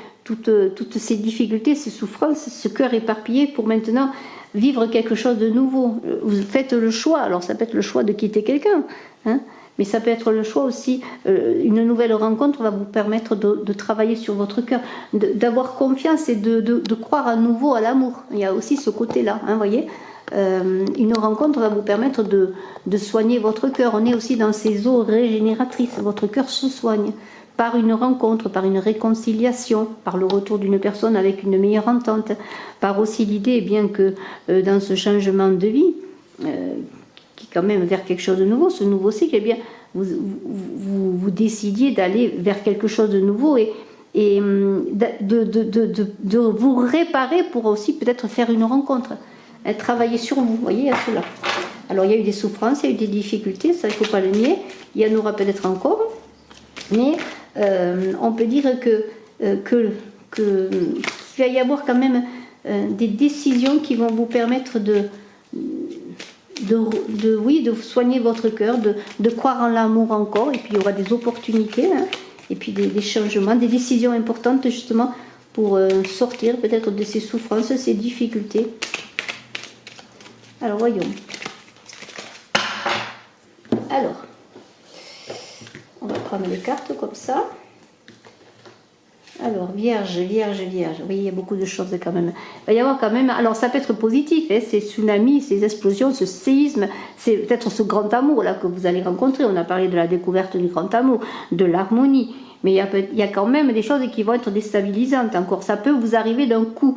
difficultés, ces souffrances, ce cœur éparpillé pour maintenant vivre quelque chose de nouveau. Vous faites le choix, alors ça peut être le choix de quitter quelqu'un, hein, mais ça peut être le choix aussi, une nouvelle rencontre va vous permettre de travailler sur votre cœur, d'avoir confiance et de croire à nouveau à l'amour. Il y a aussi ce côté-là, hein, voyez. Une rencontre va vous permettre de soigner votre cœur. On est aussi dans ces eaux régénératrices. Votre cœur se soigne par une rencontre, par une réconciliation, par le retour d'une personne avec une meilleure entente, par aussi l'idée, eh bien, que dans ce changement de vie, qui est quand même vers quelque chose de nouveau, ce nouveau cycle, eh bien, vous décidiez d'aller vers quelque chose de nouveau et de vous réparer pour aussi peut-être faire une rencontre. Travailler sur vous, vous voyez, à cela. Alors il y a eu des souffrances, il y a eu des difficultés, ça il ne faut pas le nier, il y en aura peut-être encore, mais on peut dire qu'il va y avoir quand même des décisions qui vont vous permettre de soigner votre cœur, de croire en l'amour encore, et puis il y aura des opportunités, hein, et puis des changements, des décisions importantes justement pour sortir peut-être de ces souffrances, ces difficultés. Alors voyons. Alors, on va prendre les cartes comme ça. Alors, Vierge, Vierge, Vierge. Oui, il y a beaucoup de choses quand même. Il va y avoir quand même... Alors, ça peut être positif, hein, ces tsunamis, ces explosions, ce séisme. C'est peut-être ce grand amour là que vous allez rencontrer. On a parlé de la découverte du grand amour, de l'harmonie. Mais il y a quand même des choses qui vont être déstabilisantes encore. Ça peut vous arriver d'un coup,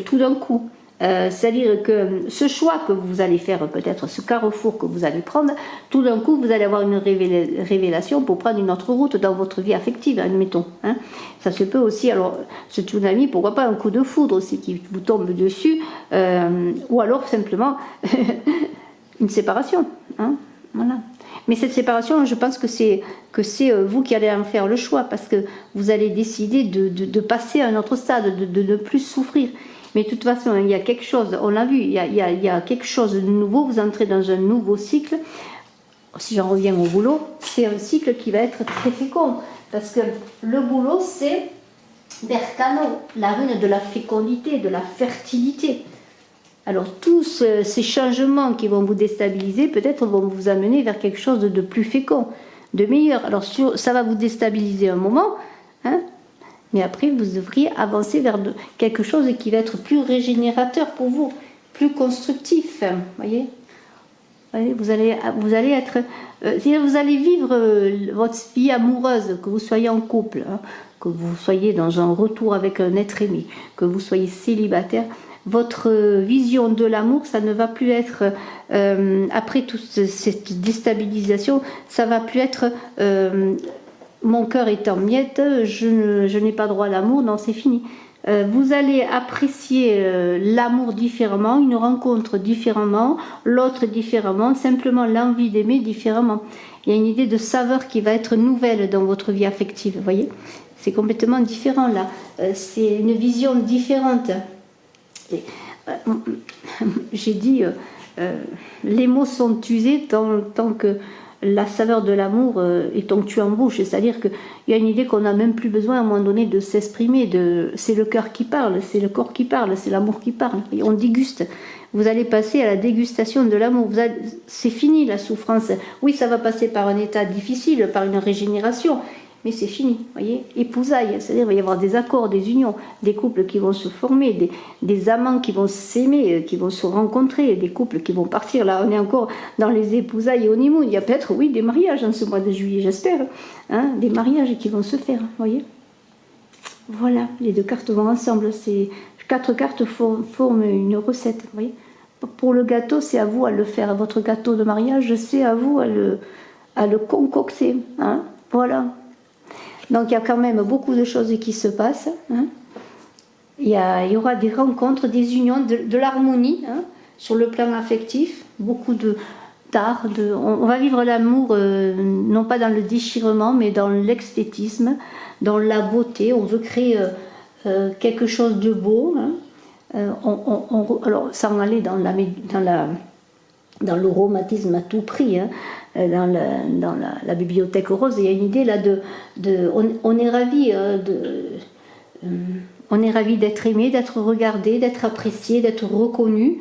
tout d'un coup. C'est-à-dire que ce choix que vous allez faire, peut-être ce carrefour que vous allez prendre, tout d'un coup vous allez avoir une révélation pour prendre une autre route dans votre vie affective, admettons. Hein. Ça se peut aussi, alors ce tsunami, pourquoi pas un coup de foudre aussi qui vous tombe dessus, ou alors simplement une séparation. Hein. Voilà. Mais cette séparation, je pense que c'est vous qui allez en faire le choix, parce que vous allez décider de passer à un autre stade, de ne plus souffrir. Mais de toute façon, il y a quelque chose, on l'a vu, il y a quelque chose de nouveau, vous entrez dans un nouveau cycle. Si j'en reviens au boulot, c'est un cycle qui va être très fécond. Parce que le boulot, c'est Berkano, la rune de la fécondité, de la fertilité. Alors tous ces changements qui vont vous déstabiliser, peut-être vont vous amener vers quelque chose de plus fécond, de meilleur. Alors ça va vous déstabiliser un moment, hein, mais après vous devriez avancer vers quelque chose qui va être plus régénérateur pour vous, plus constructif, voyez. Vous allez être, vous allez vivre votre vie amoureuse, que vous soyez en couple, hein, que vous soyez dans un retour avec un être aimé, que vous soyez célibataire. Votre vision de l'amour, ça ne va plus être, après toute cette déstabilisation, ça va plus être mon cœur est en miettes, je n'ai pas droit à l'amour, non, c'est fini. Vous allez apprécier l'amour différemment, une rencontre différemment, l'autre différemment, simplement l'envie d'aimer différemment. Il y a une idée de saveur qui va être nouvelle dans votre vie affective, vous voyez. C'est complètement différent là, c'est une vision différente. J'ai dit, les mots sont usés tant que la saveur de l'amour est onctuée en bouche, c'est-à-dire qu'il y a une idée qu'on n'a même plus besoin à un moment donné de s'exprimer, c'est le cœur qui parle, c'est le corps qui parle, c'est l'amour qui parle, et on déguste. Vous allez passer à la dégustation de l'amour, c'est fini la souffrance. Oui, ça va passer par un état difficile, par une régénération, mais c'est fini, voyez, épousailles, c'est-à-dire il va y avoir des accords, des unions, des couples qui vont se former, des amants qui vont s'aimer, qui vont se rencontrer, des couples qui vont partir, là on est encore dans les épousailles et honeymoon, il y a peut-être, oui, des mariages en ce mois de juillet, j'espère, hein, des mariages qui vont se faire, voyez. Voilà, les deux cartes vont ensemble, ces 4 cartes forment une recette, voyez. Pour le gâteau, c'est à vous à le faire, votre gâteau de mariage, c'est à vous à le concocter, hein, voilà. Donc il y a quand même beaucoup de choses qui se passent. Hein. Il y aura des rencontres, des unions, de l'harmonie hein, sur le plan affectif, beaucoup d'art. On va vivre l'amour non pas dans le déchirement, mais dans l'esthétisme, dans la beauté. On veut créer quelque chose de beau. Hein. Alors sans aller dans le romantisme à tout prix. Hein. Dans la bibliothèque rose, il y a une idée là on est ravis on est ravis d'être aimé, d'être regardé, d'être apprécié, d'être reconnu,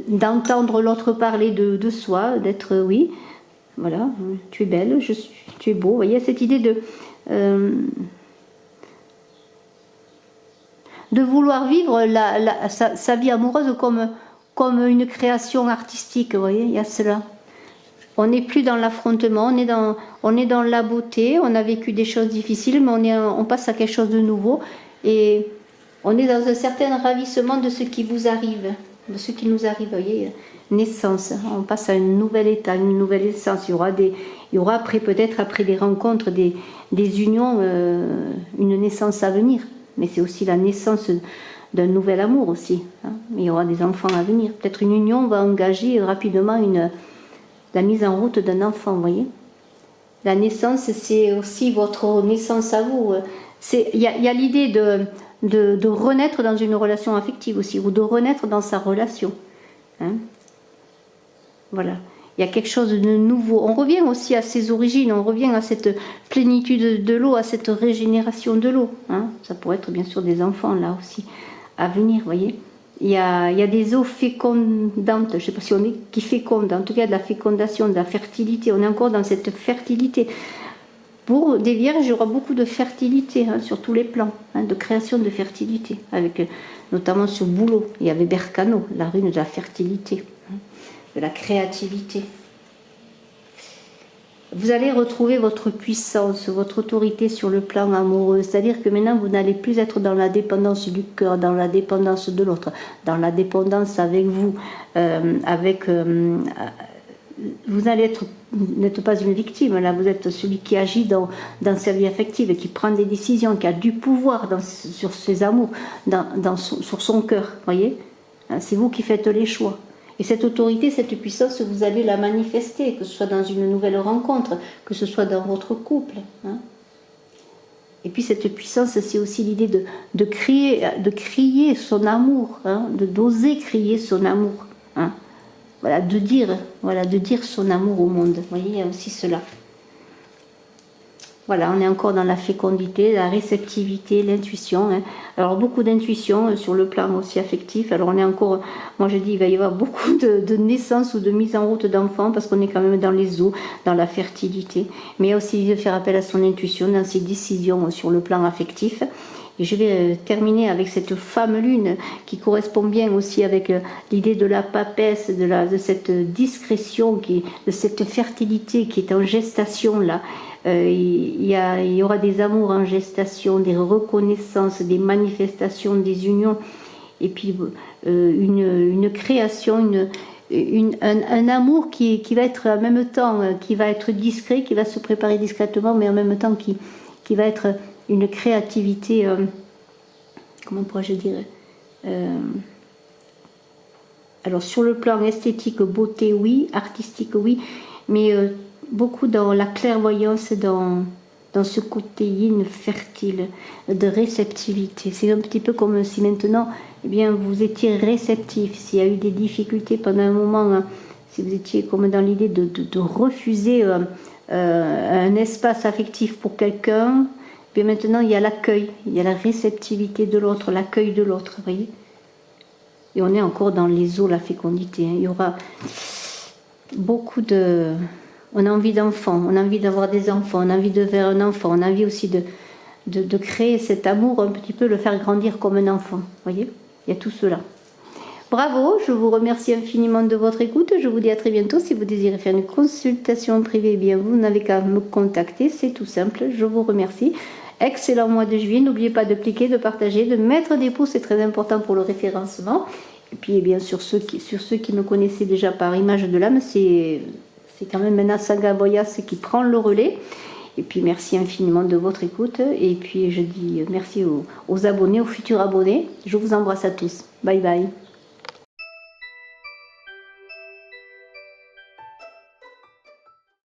d'entendre l'autre parler de soi, d'être oui, voilà, tu es belle, tu es beau. Vous voyez cette idée de vouloir vivre sa vie amoureuse comme une création artistique, vous voyez, il y a cela. On n'est plus dans l'affrontement, on est dans la beauté, on a vécu des choses difficiles, mais on passe à quelque chose de nouveau. Et on est dans un certain ravissement de ce qui vous arrive, de ce qui nous arrive, vous voyez, naissance. On passe à un nouvel état, une nouvelle essence. Il y aura après, peut-être après des rencontres, des unions, une naissance à venir. Mais c'est aussi la naissance d'un nouvel amour aussi. Hein. Il y aura des enfants à venir. Peut-être une union va engager rapidement la mise en route d'un enfant, vous voyez. La naissance, c'est aussi votre naissance à vous. Il y a l'idée de renaître dans une relation affective aussi, ou de renaître dans sa relation. Hein. Voilà. Il y a quelque chose de nouveau. On revient aussi à ses origines, on revient à cette plénitude de l'eau, à cette régénération de l'eau. Hein. Ça pourrait être bien sûr des enfants là aussi à venir, vous voyez. Il y a des eaux fécondantes, je ne sais pas si on est qui féconde, en tout cas de la fécondation, de la fertilité. On est encore dans cette fertilité. Pour des vierges, il y aura beaucoup de fertilité hein, sur tous les plans, hein, de création de fertilité, avec notamment ce boulot. Il y avait Bercano, la rune de la fertilité. De la créativité. Vous allez retrouver votre puissance, votre autorité sur le plan amoureux. C'est-à-dire que maintenant, vous n'allez plus être dans la dépendance du cœur, dans la dépendance de l'autre, dans la dépendance avec vous, vous n'êtes pas une victime, là, vous êtes celui qui agit dans sa vie affective, qui prend des décisions, qui a du pouvoir sur ses amours, sur son cœur, voyez. C'est vous qui faites les choix. Et cette autorité, cette puissance, vous allez la manifester, que ce soit dans une nouvelle rencontre, que ce soit dans votre couple. Hein. Et puis cette puissance, c'est aussi l'idée de crier son amour, hein, d'oser crier son amour. Hein. Voilà, de dire son amour au monde. Vous voyez, il y a aussi cela. Voilà, on est encore dans la fécondité, la réceptivité, l'intuition. Hein. Alors, beaucoup d'intuition sur le plan aussi affectif. Alors, on est encore, moi je dis, il va y avoir beaucoup de naissances ou de mise en route d'enfants parce qu'on est quand même dans les eaux, dans la fertilité. Mais il y a aussi de faire appel à son intuition dans ses décisions sur le plan affectif. Et je vais terminer avec cette femme lune qui correspond bien aussi avec l'idée de la papesse, de cette discrétion, de cette fertilité qui est en gestation là. Il y aura des amours en gestation, des reconnaissances, des manifestations, des unions, et puis une création, un amour qui va être en même temps, qui va être discret, qui va se préparer discrètement, mais en même temps qui va être une créativité, comment pourrais-je dire, alors sur le plan esthétique, beauté oui, artistique oui, mais beaucoup dans la clairvoyance, dans ce côté yin fertile, de réceptivité. C'est un petit peu comme si maintenant, eh bien, vous étiez réceptif, s'il y a eu des difficultés pendant un moment, hein, si vous étiez comme dans l'idée de refuser un espace affectif pour quelqu'un, puis maintenant il y a l'accueil, il y a la réceptivité de l'autre, l'accueil de l'autre, vous voyez. Et on est encore dans les eaux, la fécondité. Hein. Il y aura beaucoup de... On a envie d'enfants, on a envie d'avoir des enfants, on a envie de faire un enfant, on a envie aussi de créer cet amour, un petit peu le faire grandir comme un enfant, vous voyez. Il y a tout cela. Bravo, je vous remercie infiniment de votre écoute. Je vous dis à très bientôt. Si vous désirez faire une consultation privée, eh bien vous n'avez qu'à me contacter, c'est tout simple. Je vous remercie. Excellent mois de juillet. N'oubliez pas de cliquer, de partager, de mettre des pouces, c'est très important pour le référencement. Et puis, eh bien, sur ceux qui me connaissaient déjà par Image de l'âme, c'est quand même maintenant Sangha Boyas qui prend le relais. Et puis merci infiniment de votre écoute. Et puis je dis merci aux abonnés, aux futurs abonnés. Je vous embrasse à tous. Bye bye.